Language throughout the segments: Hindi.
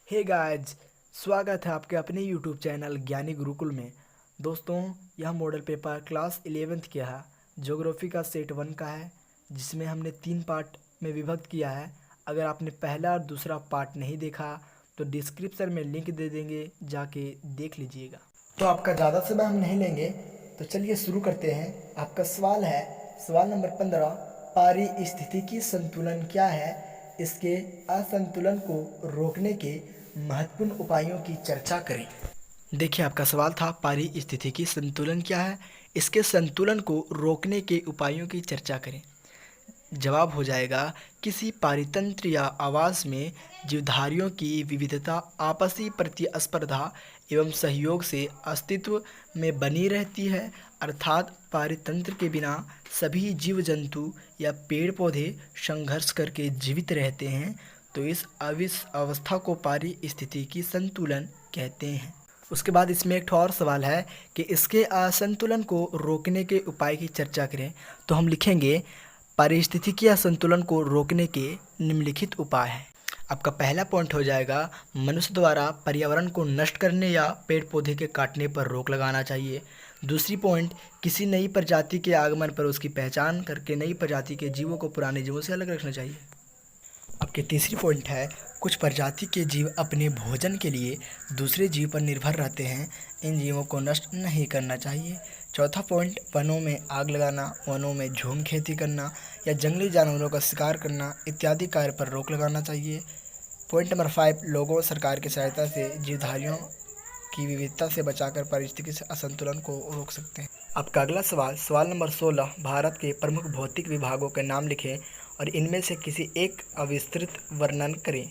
हे गाइस, स्वागत है आपके अपने यूट्यूब चैनल ज्ञानी गुरुकुल में। दोस्तों, यह मॉडल पेपर क्लास 11th का है। ज्योग्राफी का सेट 1 का है, जिसमें हमने 3 पार्ट में विभक्त किया है। अगर आपने पहला और दूसरा पार्ट नहीं देखा तो डिस्क्रिप्शन में लिंक दे देंगे, जाके देख लीजिएगा। तो आपका ज़्यादा समय हम नहीं लेंगे, तो चलिए शुरू करते हैं। आपका सवाल है सवाल नंबर 15, पारिस्थितिकी संतुलन क्या है? इसके असंतुलन को रोकने के महत्वपूर्ण उपायों की चर्चा करें। देखिए, आपका सवाल था पारिस्थितिकी संतुलन क्या है, इसके संतुलन को रोकने के उपायों की चर्चा करें। जवाब हो जाएगा, किसी पारितंत्र या आवास में जीवधारियों की विविधता आपसी प्रतिस्पर्धा एवं सहयोग से अस्तित्व में बनी रहती है। अर्थात पारितंत्र के बिना सभी जीव जंतु या पेड़ पौधे संघर्ष करके जीवित रहते हैं, तो इस अवस्था को पारिस्थितिकी संतुलन कहते हैं। उसके बाद इसमें एक और सवाल है कि इसके असंतुलन को रोकने के उपाय की चर्चा करें। तो हम लिखेंगे, पारिस्थितिकी असंतुलन को रोकने के निम्नलिखित उपाय हैं। आपका पहला पॉइंट हो जाएगा, मनुष्य द्वारा पर्यावरण को नष्ट करने या पेड़ पौधे के काटने पर रोक लगाना चाहिए। दूसरी पॉइंट, किसी नई प्रजाति के आगमन पर उसकी पहचान करके नई प्रजाति के जीवों को पुराने जीवों से अलग रखना चाहिए। आपके तीसरी पॉइंट है, कुछ प्रजाति के जीव अपने भोजन के लिए दूसरे जीव पर निर्भर रहते हैं, इन जीवों को नष्ट नहीं करना चाहिए। चौथा पॉइंट, वनों में आग लगाना, वनों में झूम खेती करना या जंगली जानवरों का शिकार करना इत्यादि कार्य पर रोक लगाना चाहिए। पॉइंट नंबर 5, लोगों सरकार की सहायता से जीवधारियों की विविधता से बचाकर पारिस्थितिकी से असंतुलन को रोक सकते हैं। आपका अगला सवाल सवाल नंबर 16, भारत के प्रमुख भौतिक विभागों के नाम लिखें और इनमें से किसी एक अविस्तृत वर्णन करें।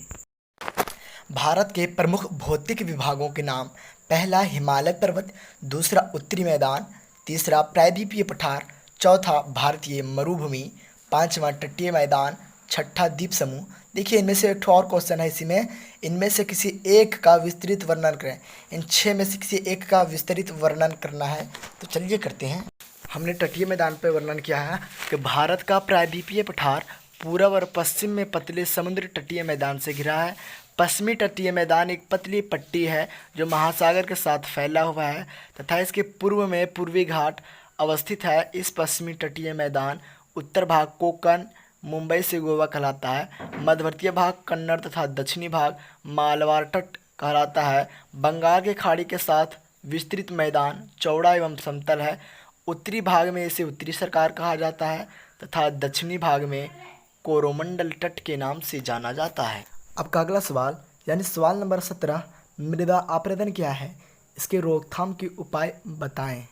भारत के प्रमुख भौतिक विभागों के नाम, पहला हिमालय पर्वत, दूसरा उत्तरी मैदान, तीसरा प्रायद्वीपीय पठार, चौथा भारतीय मरुभूमि, पांचवा तटीय मैदान, छठा द्वीप समूह। देखिए, इनमें से एक और क्वेश्चन है इसमें, इनमें से किसी एक का विस्तृत वर्णन करें। इन 6 में से किसी एक का विस्तृत वर्णन करना है, तो चलिए करते हैं। हमने तटीय मैदान पर वर्णन किया है कि भारत का प्रायद्वीपीय पठार पूर्व और पश्चिम में पतले समुद्र तटीय मैदान से घिरा है। पश्चिमी तटीय मैदान एक पतली पट्टी है जो महासागर के साथ फैला हुआ है तथा इसके पूर्व में पूर्वी घाट अवस्थित है। इस पश्चिमी तटीय मैदान उत्तर भाग कोंकण मुंबई से गोवा कहलाता है, मध्यवर्तीय भाग कन्नड़ तथा दक्षिणी भाग मालवार तट कहलाता है। बंगाल के खाड़ी के साथ विस्तृत मैदान चौड़ा एवं समतल है। उत्तरी भाग में इसे उत्तरी सरकार कहा जाता है तथा दक्षिणी भाग में कोरोमंडल तट के नाम से जाना जाता है। आपका अगला सवाल यानी सवाल नंबर 17, मृदा अपरदन क्या है? इसके रोकथाम के उपाय बताएं।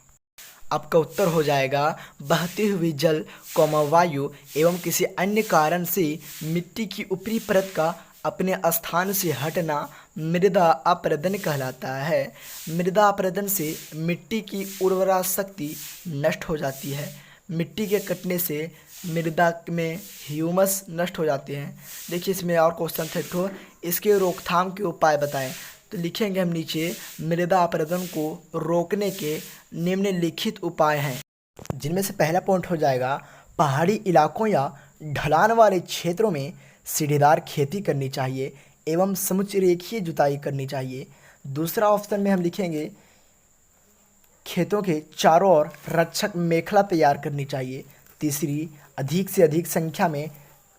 आपका उत्तर हो जाएगा, बहती हुई जल वायु एवं किसी अन्य कारण से मिट्टी की ऊपरी परत का अपने स्थान से हटना मृदा अपरदन कहलाता है। मृदा अपरदन से मिट्टी की उर्वरा शक्ति नष्ट हो जाती है। मिट्टी के कटने से मृदा में ह्यूमस नष्ट हो जाते हैं। देखिए, इसमें और क्वेश्चन थे तो इसके रोकथाम के उपाय बताएं। तो लिखेंगे हम नीचे, मृदा अपरदन को रोकने के निम्नलिखित उपाय हैं, जिनमें से पहला पॉइंट हो जाएगा, पहाड़ी इलाकों या ढलान वाले क्षेत्रों में सीढ़ीदार खेती करनी चाहिए एवं समुच्चरेखीय जुताई करनी चाहिए। दूसरा ऑप्शन में हम लिखेंगे, खेतों के चारों ओर रक्षक मेखला तैयार करनी चाहिए। तीसरी, अधिक से अधिक संख्या में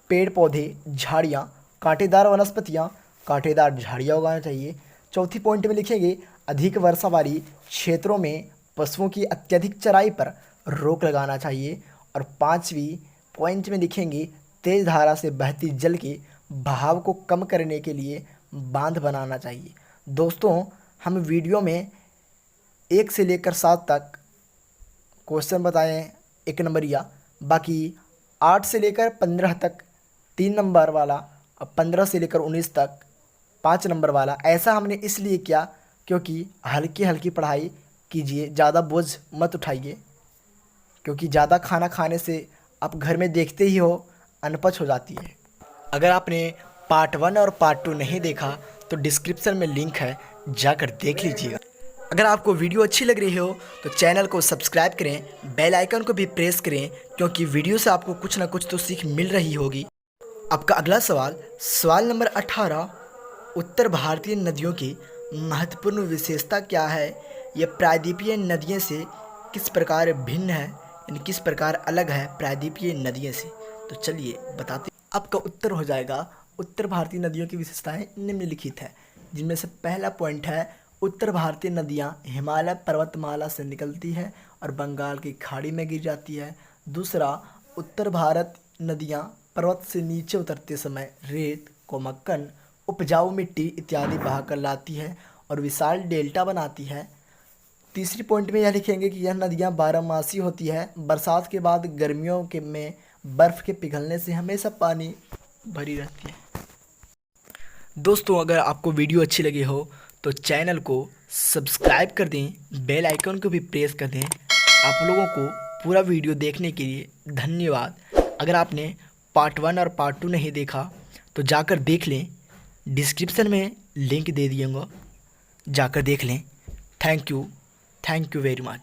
पेड़ पौधे झाड़ियाँ कांटेदार वनस्पतियाँ कांटेदार झाड़ियाँ उगाना चाहिए। चौथी पॉइंट में लिखेंगे, अधिक वर्षा वाली क्षेत्रों में पशुओं की अत्यधिक चराई पर रोक लगाना चाहिए। और पांचवी पॉइंट में लिखेंगे, तेज धारा से बहती जल के बहाव को कम करने के लिए बांध बनाना चाहिए। दोस्तों, हम वीडियो में 1 से लेकर 7 तक क्वेश्चन बताएं 1 नंबरिया, बाकी 8 से लेकर 15 तक 3 नंबर वाला और 15 से लेकर 19 तक 5 नंबर वाला। ऐसा हमने इसलिए किया क्योंकि हल्की हल्की पढ़ाई कीजिए, ज़्यादा बोझ मत उठाइए, क्योंकि ज़्यादा खाना खाने से आप घर में देखते ही हो अनपच हो जाती है। अगर आपने पार्ट 1 और पार्ट 2 नहीं देखा तो डिस्क्रिप्शन में लिंक है, जाकर देख लीजिएगा। अगर आपको वीडियो अच्छी लग रही हो तो चैनल को सब्सक्राइब करें, बेल आइकन को भी प्रेस करें, क्योंकि वीडियो से आपको कुछ ना कुछ तो सीख मिल रही होगी। आपका अगला सवाल सवाल नंबर 18, उत्तर भारतीय नदियों की महत्वपूर्ण विशेषता क्या है? ये प्रायद्वीपीय नदियों से किस प्रकार भिन्न है, यानी किस प्रकार अलग है प्रायद्वीपीय नदियों से? तो चलिए बताते हैं। आपका उत्तर हो जाएगा उत्तर भारतीय नदियों की विशेषताएं निम्नलिखित है, जिनमें से पहला पॉइंट है उत्तर भारतीय नदियां हिमालय पर्वतमाला से निकलती है और बंगाल की खाड़ी में गिर जाती है। दूसरा, उत्तर भारत नदियां पर्वत से नीचे उतरते समय रेत, कोमक्कन, उपजाऊ मिट्टी इत्यादि बहाकर लाती है और विशाल डेल्टा बनाती है। तीसरी पॉइंट में यह लिखेंगे कि यह नदियां बारहमासी होती है। बरसात के बाद गर्मियों के में बर्फ़ के पिघलने से हमेशा पानी भरी रहती है। दोस्तों, अगर आपको वीडियो अच्छी लगी हो तो चैनल को सब्सक्राइब कर दें, बेल आइकन को भी प्रेस कर दें। आप लोगों को पूरा वीडियो देखने के लिए धन्यवाद। अगर आपने पार्ट 1 और पार्ट 2 नहीं देखा तो जाकर देख लें, डिस्क्रिप्शन में लिंक दे दिएगा, जाकर देख लें। Thank you very much.